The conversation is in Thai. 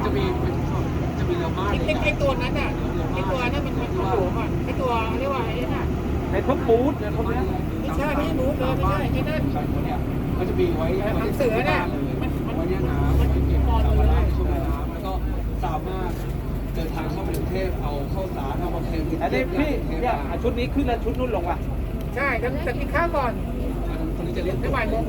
จะมีเรือม้าไอ้ตัวนั้นน่ะไอ้ตัวนั้นมันโผล่ก่อนไอ้ตัวเรียกว่าไอ้น่ะในพวกบูธเนี่ยพวกนี้ไม่ใช่ไม่ใช่บูธเลยไม่ใช่ไอ้นั่นมันจะมีไว้หนังเสือน่ะไว้เนี่ยน้ำไว้เก็บน้ำมาได้ช่วงน้ำแล้วก็สามารถเดินทางเข้าไปกรุงเทพเอาเข้าสารเอามาเทอันนี้พี่เนี่ยชุดนี้ขึ้นแล้วชุดนู้นลงว่ะใช่จะกินข้าวก่อน ตอนนี้จะเรียก ไม่ไหวโมง